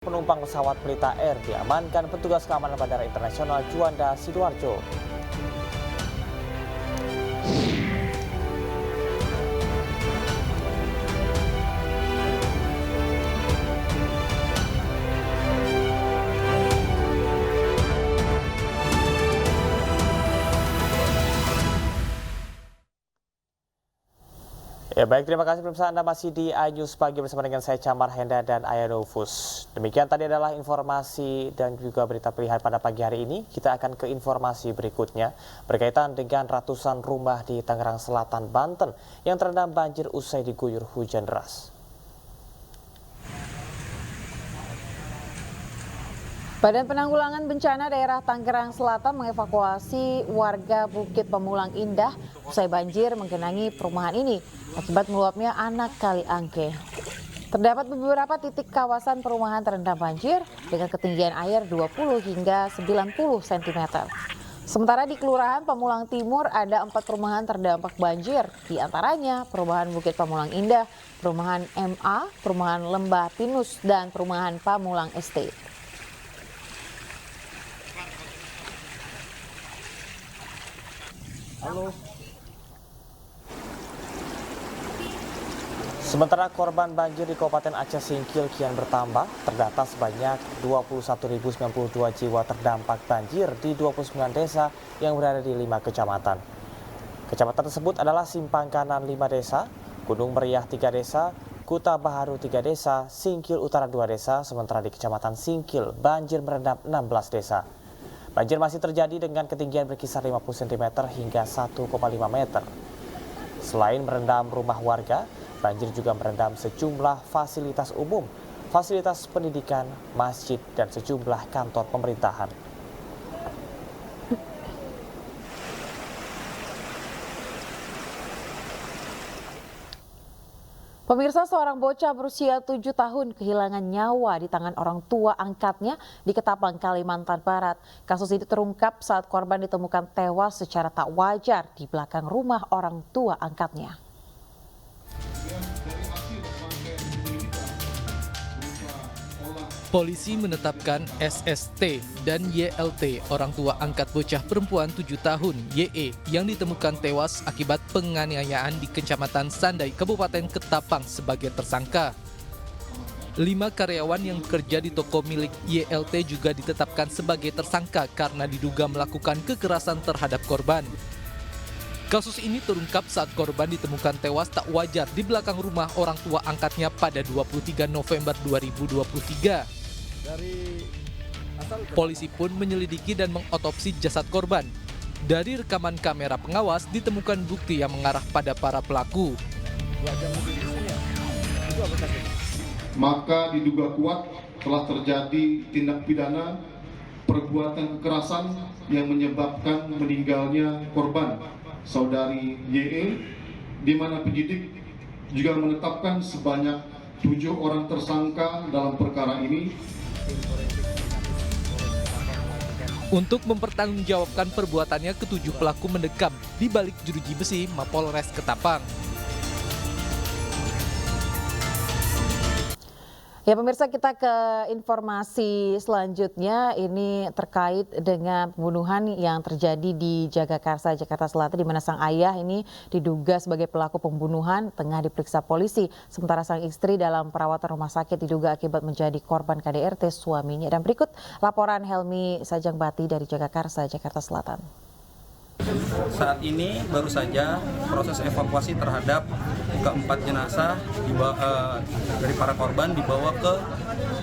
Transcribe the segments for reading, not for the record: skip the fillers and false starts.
Penumpang pesawat Pelita Air diamankan petugas keamanan Bandara Internasional Juanda Sidoarjo. Ya baik, terima kasih pemirsa, Anda masih di iNews Pagi bersama dengan saya Camar Henda dan Ayadovus. Demikian tadi adalah informasi dan juga berita pilihan pada pagi hari ini. Kita akan ke informasi berikutnya berkaitan dengan ratusan rumah di Tangerang Selatan, Banten yang terendam banjir usai diguyur hujan deras. Badan Penanggulangan Bencana Daerah Tangerang Selatan mengevakuasi warga Bukit Pemulang Indah usai banjir menggenangi perumahan ini akibat meluapnya anak Kali Angke. Terdapat beberapa titik kawasan perumahan terendam banjir dengan ketinggian air 20 hingga 90 cm. Sementara di Kelurahan Pemulang Timur ada 4 perumahan terdampak banjir, di antaranya perumahan Bukit Pemulang Indah, perumahan MA, perumahan Lembah Pinus, dan perumahan Pamulang Estate. Halo. Sementara korban banjir di Kabupaten Aceh Singkil kian bertambah, terdata sebanyak 21.092 jiwa terdampak banjir di 29 desa yang berada di 5 kecamatan. Kecamatan tersebut adalah Simpang Kanan 5 desa, Gunung Meriah 3 desa, Kuta Baharu 3 desa, Singkil Utara 2 desa, sementara di Kecamatan Singkil banjir merendam 16 desa. Banjir masih terjadi dengan ketinggian berkisar 50 cm hingga 1,5 meter. Selain merendam rumah warga, banjir juga merendam sejumlah fasilitas umum, fasilitas pendidikan, masjid, dan sejumlah kantor pemerintahan. Pemirsa, seorang bocah berusia 7 tahun kehilangan nyawa di tangan orang tua angkatnya di Ketapang, Kalimantan Barat. Kasus ini terungkap saat korban ditemukan tewas secara tak wajar di belakang rumah orang tua angkatnya. Polisi menetapkan SST dan YLT, orang tua angkat bocah perempuan 7 tahun YE yang ditemukan tewas akibat penganiayaan di Kecamatan Sandai, Kabupaten Ketapang sebagai tersangka. 5 karyawan yang bekerja di toko milik YLT juga ditetapkan sebagai tersangka karena diduga melakukan kekerasan terhadap korban. Kasus ini terungkap saat korban ditemukan tewas tak wajar di belakang rumah orang tua angkatnya pada 23 November 2023. Polisi pun menyelidiki dan mengotopsi jasad korban. Dari rekaman kamera pengawas ditemukan bukti yang mengarah pada para pelaku. Maka diduga kuat telah terjadi tindak pidana perbuatan kekerasan yang menyebabkan meninggalnya korban saudari YE, di mana penyidik juga menetapkan sebanyak 7 orang tersangka dalam perkara ini. Untuk mempertanggungjawabkan perbuatannya, ketujuh pelaku mendekam di balik jeruji besi Mapolres Ketapang. Ya pemirsa, kita ke informasi selanjutnya. Ini terkait dengan pembunuhan yang terjadi di Jagakarsa, Jakarta Selatan, di mana sang ayah ini diduga sebagai pelaku pembunuhan tengah diperiksa polisi. Sementara sang istri dalam perawatan rumah sakit diduga akibat menjadi korban KDRT suaminya. Dan berikut laporan Helmi Sajangbati dari Jagakarsa, Jakarta Selatan. Saat ini baru saja proses evakuasi terhadap keempat jenazah dari para korban dibawa ke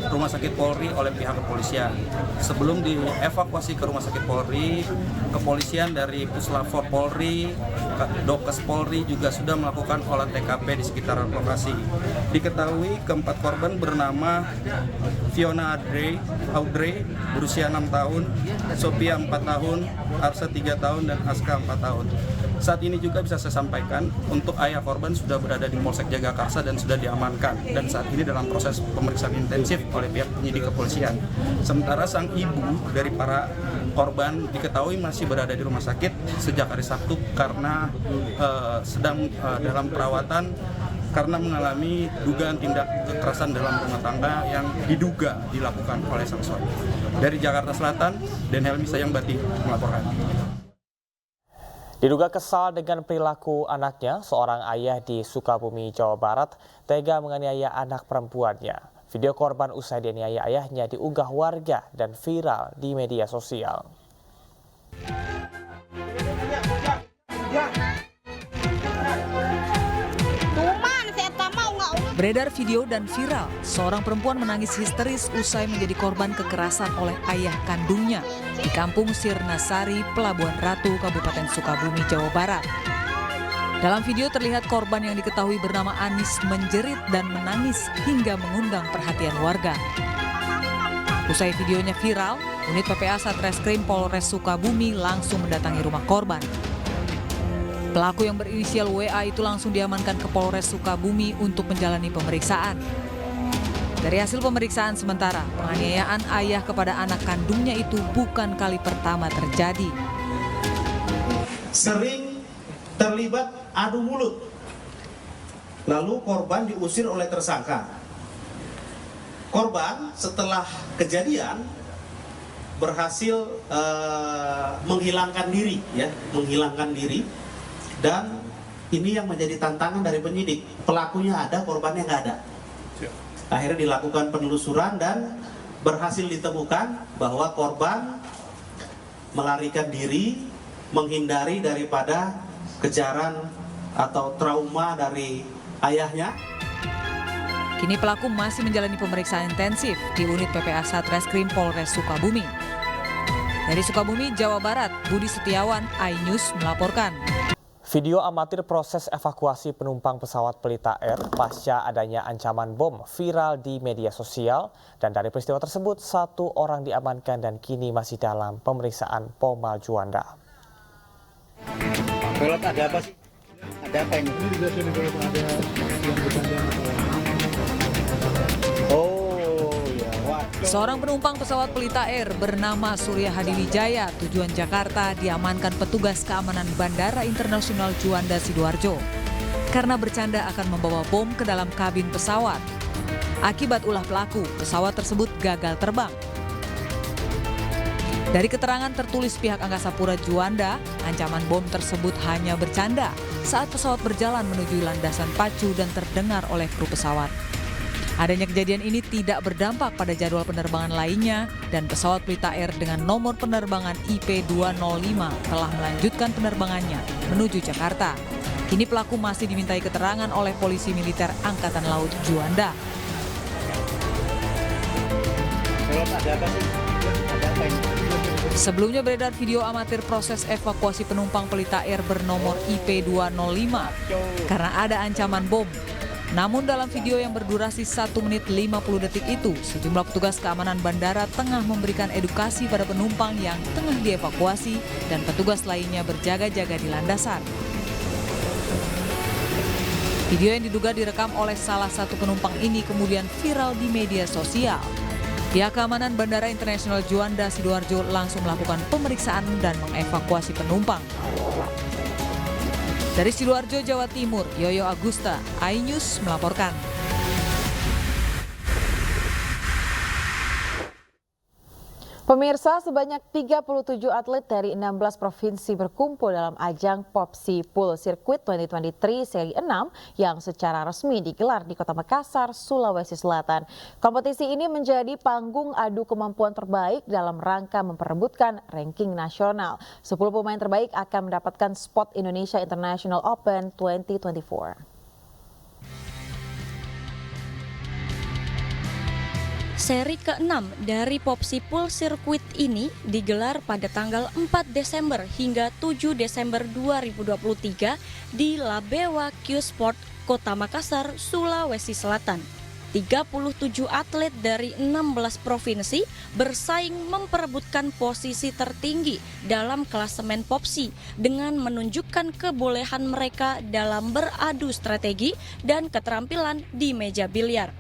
Rumah Sakit Polri oleh pihak kepolisian. Sebelum dievakuasi ke Rumah Sakit Polri, kepolisian dari Puslapfor Polri, Dokes Polri juga sudah melakukan olah TKP di sekitaran lokasi. Diketahui keempat korban bernama Fiona Audrey berusia 6 tahun, Sophia 4 tahun, Arsa 3 tahun, dan Aska 4 tahun. Saat ini juga bisa saya sampaikan untuk ayah korban sudah berada di Polsek Jagakarsa dan sudah diamankan, dan saat ini dalam proses pemeriksaan intensif oleh pihak penyidik kepolisian. Sementara sang ibu dari para korban diketahui masih berada di rumah sakit sejak hari Sabtu karena sedang dalam perawatan karena mengalami dugaan tindak kekerasan dalam rumah tangga yang diduga dilakukan oleh sang suami. Dari Jakarta Selatan, Den Helmi Sayangbati melaporkan. Diduga kesal dengan perilaku anaknya, seorang ayah di Sukabumi, Jawa Barat tega menganiaya anak perempuannya. Video korban usai dianiaya ayahnya diunggah warga dan viral di media sosial. Beredar video dan viral, seorang perempuan menangis histeris usai menjadi korban kekerasan oleh ayah kandungnya di Kampung Sirnasari, Pelabuhan Ratu, Kabupaten Sukabumi, Jawa Barat. Dalam video terlihat korban yang diketahui bernama Anis menjerit dan menangis hingga mengundang perhatian warga. Usai videonya viral, unit PPA Satreskrim Polres Sukabumi langsung mendatangi rumah korban. Pelaku yang berinisial WA itu langsung diamankan ke Polres Sukabumi untuk menjalani pemeriksaan. Dari hasil pemeriksaan sementara, penganiayaan ayah kepada anak kandungnya itu bukan kali pertama terjadi. Sering terlibat adu mulut, lalu korban diusir oleh tersangka. Korban setelah kejadian berhasil menghilangkan diri, dan ini yang menjadi tantangan dari penyidik. Pelakunya ada, korbannya nggak ada. Akhirnya dilakukan penelusuran dan berhasil ditemukan bahwa korban melarikan diri, menghindari daripada kejaran atau trauma dari ayahnya. Kini pelaku masih menjalani pemeriksaan intensif di unit PPA Satreskrim Polres Sukabumi. Dari Sukabumi, Jawa Barat, Budi Setiawan, iNews melaporkan. Video amatir proses evakuasi penumpang pesawat Pelita Air pasca adanya ancaman bom viral di media sosial, dan dari peristiwa tersebut 1 orang diamankan dan kini masih dalam pemeriksaan Polmal Juanda. Pilot ada apa sih? Ada apa ini? Ini dijelasin pilot ada yang bercanda atau... Oh ya, wah. Seorang penumpang pesawat Pelita Air bernama Surya Hadiwijaya tujuan Jakarta diamankan petugas keamanan Bandara Internasional Juanda Sidoarjo karena bercanda akan membawa bom ke dalam kabin pesawat. Akibat ulah pelaku, pesawat tersebut gagal terbang. Dari keterangan tertulis pihak Angkasa Pura Juanda, ancaman bom tersebut hanya bercanda saat pesawat berjalan menuju landasan pacu dan terdengar oleh kru pesawat. Adanya kejadian ini tidak berdampak pada jadwal penerbangan lainnya dan pesawat Pelita Air dengan nomor penerbangan IP205 telah melanjutkan penerbangannya menuju Jakarta. Kini pelaku masih dimintai keterangan oleh Polisi Militer Angkatan Laut Juanda. Pilot ada apa sih? Ada apa ini? Sebelumnya beredar video amatir proses evakuasi penumpang Pelita Air bernomor IP205 karena ada ancaman bom. Namun dalam video yang berdurasi 1 menit 50 detik itu, sejumlah petugas keamanan bandara tengah memberikan edukasi pada penumpang yang tengah dievakuasi dan petugas lainnya berjaga-jaga di landasan. Video yang diduga direkam oleh salah satu penumpang ini kemudian viral di media sosial. Pihak keamanan Bandara Internasional Juanda Sidoarjo langsung melakukan pemeriksaan dan mengevakuasi penumpang. Dari Sidoarjo, Jawa Timur, Yoyo Agusta, iNews melaporkan. Pemirsa, sebanyak 37 atlet dari 16 provinsi berkumpul dalam ajang Popsi Pool Circuit 2023 Seri 6 yang secara resmi digelar di Kota Makassar, Sulawesi Selatan. Kompetisi ini menjadi panggung adu kemampuan terbaik dalam rangka memperebutkan ranking nasional. 10 pemain terbaik akan mendapatkan spot Indonesia International Open 2024. Seri ke-6 dari Popsi Pool Circuit ini digelar pada tanggal 4 Desember hingga 7 Desember 2023 di Labewa Q-Sport, Kota Makassar, Sulawesi Selatan. 37 atlet dari 16 provinsi bersaing memperebutkan posisi tertinggi dalam klasemen Popsi dengan menunjukkan kebolehan mereka dalam beradu strategi dan keterampilan di meja biliar.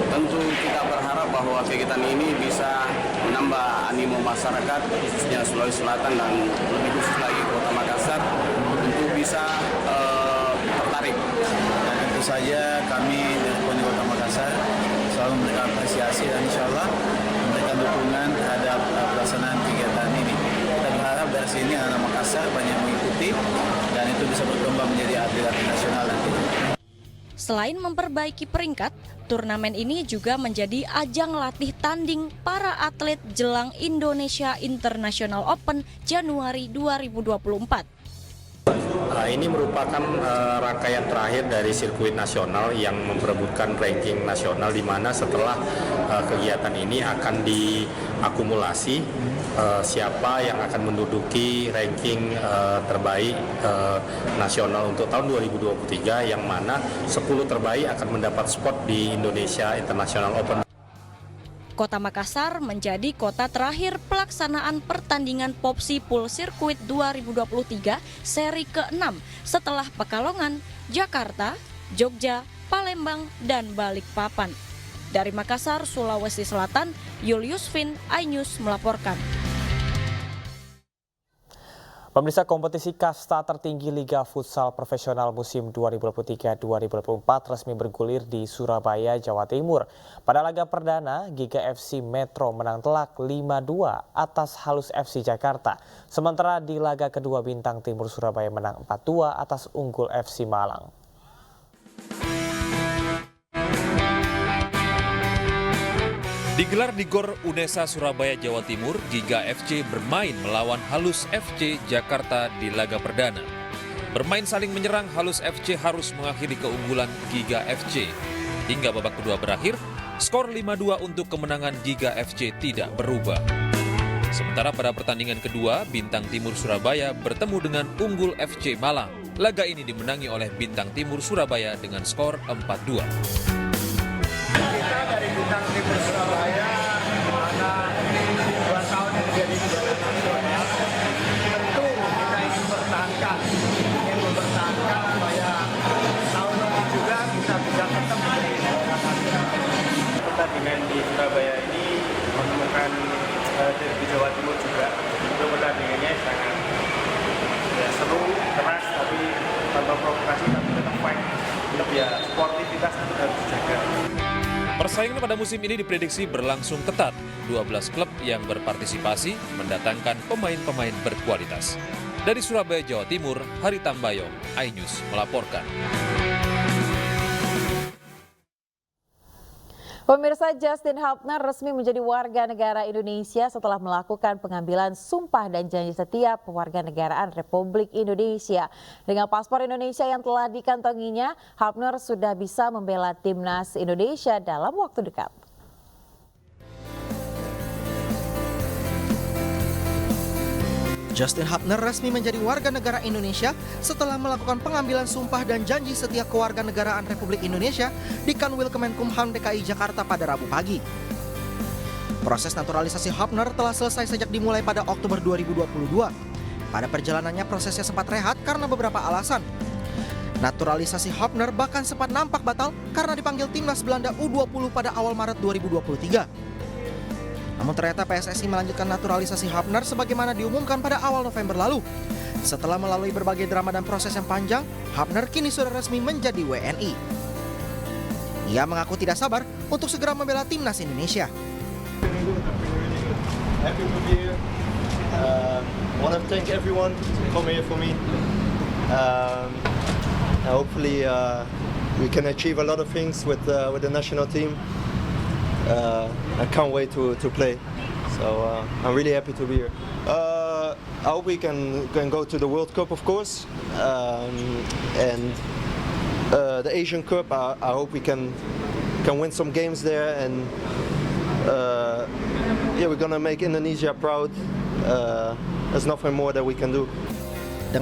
Tentu kita berharap bahwa kegiatan ini bisa menambah animo masyarakat, khususnya Sulawesi Selatan dan lebih khusus lagi Kota Makassar, untuk bisa tertarik. Dan tentu saja kami dari Koni Kota Makassar selalu memberikan apresiasi dan insya Allah memberikan dukungan terhadap pelaksanaan kegiatan ini. Kita berharap dari sini anak Makassar banyak mengikuti dan itu bisa berkembang menjadi atlet nasional nanti. Selain memperbaiki peringkat, turnamen ini juga menjadi ajang latih tanding para atlet jelang Indonesia International Open Januari 2024. Ini merupakan rangkaian terakhir dari sirkuit nasional yang memperebutkan ranking nasional, di mana setelah kegiatan ini akan diakumulasi siapa yang akan menduduki ranking terbaik nasional untuk tahun 2023, yang mana 10 terbaik akan mendapat spot di Indonesia International Open. Kota Makassar menjadi kota terakhir pelaksanaan pertandingan Popsi Pool Circuit 2023 seri ke-6 setelah Pekalongan, Jakarta, Jogja, Palembang, dan Balikpapan. Dari Makassar, Sulawesi Selatan, Julius Vin, iNews melaporkan. Pemirsa, kompetisi kasta tertinggi Liga Futsal Profesional musim 2023-2024 resmi bergulir di Surabaya, Jawa Timur. Pada laga perdana, Giga FC Metro menang telak 5-2 atas Halus FC Jakarta. Sementara di laga kedua, Bintang Timur Surabaya menang 4-2 atas Unggul FC Malang. Digelar di Gor Unesa Surabaya, Jawa Timur, Giga FC bermain melawan Halus FC Jakarta di laga perdana. Bermain saling menyerang, Halus FC harus mengakhiri keunggulan Giga FC. Hingga babak kedua berakhir, skor 5-2 untuk kemenangan Giga FC tidak berubah. Sementara pada pertandingan kedua, Bintang Timur Surabaya bertemu dengan Unggul FC Malang. Laga ini dimenangi oleh Bintang Timur Surabaya dengan skor 4-2. Kita dari Bintang Timur Surabaya, mana 2 tahun yang menjadi juara nasional, tentu kita ingin mempertahankan supaya tahun ini juga kita bisa tetap menjadi juara nasional. Pertandingan di Surabaya ini menemukan derby Jawa Timur juga. Itu pertandingannya sangat seru, keras, tapi tanpa provokasi, tapi tetap fight. Ya, sportivitas itu harus dijaga. Persaingan pada musim ini diprediksi berlangsung ketat. 12 klub yang berpartisipasi mendatangkan pemain-pemain berkualitas. Dari Surabaya, Jawa Timur, Hari Tambayo, iNews melaporkan. Pemirsa, Justin Hubner resmi menjadi warga negara Indonesia setelah melakukan pengambilan sumpah dan janji setia kewarganegaraan Republik Indonesia. Dengan paspor Indonesia yang telah dikantonginya, Hubner sudah bisa membela timnas Indonesia dalam waktu dekat. Justin Hubner resmi menjadi warga negara Indonesia setelah melakukan pengambilan sumpah dan janji setia kewarganegaraan Republik Indonesia di Kanwil Kemenkumham DKI Jakarta pada Rabu pagi. Proses naturalisasi Hubner telah selesai sejak dimulai pada Oktober 2022. Pada perjalanannya prosesnya sempat rehat karena beberapa alasan. Naturalisasi Hubner bahkan sempat nampak batal karena dipanggil timnas Belanda U20 pada awal Maret 2023. Namun ternyata PSSI melanjutkan naturalisasi Hubner sebagaimana diumumkan pada awal November lalu. Setelah melalui berbagai drama dan proses yang panjang, Hubner kini sudah resmi menjadi WNI. Ia mengaku tidak sabar untuk segera membela timnas Indonesia. Happy to be here. Want to thank everyone who come here for me. Hopefully we can achieve a lot of things with the national team. I can't wait to play, so I'm really happy to be here. I hope we can go to the World Cup, of course, and the Asian Cup. I hope we can win some games there, and yeah, we're gonna make Indonesia proud. There's nothing more that we can do.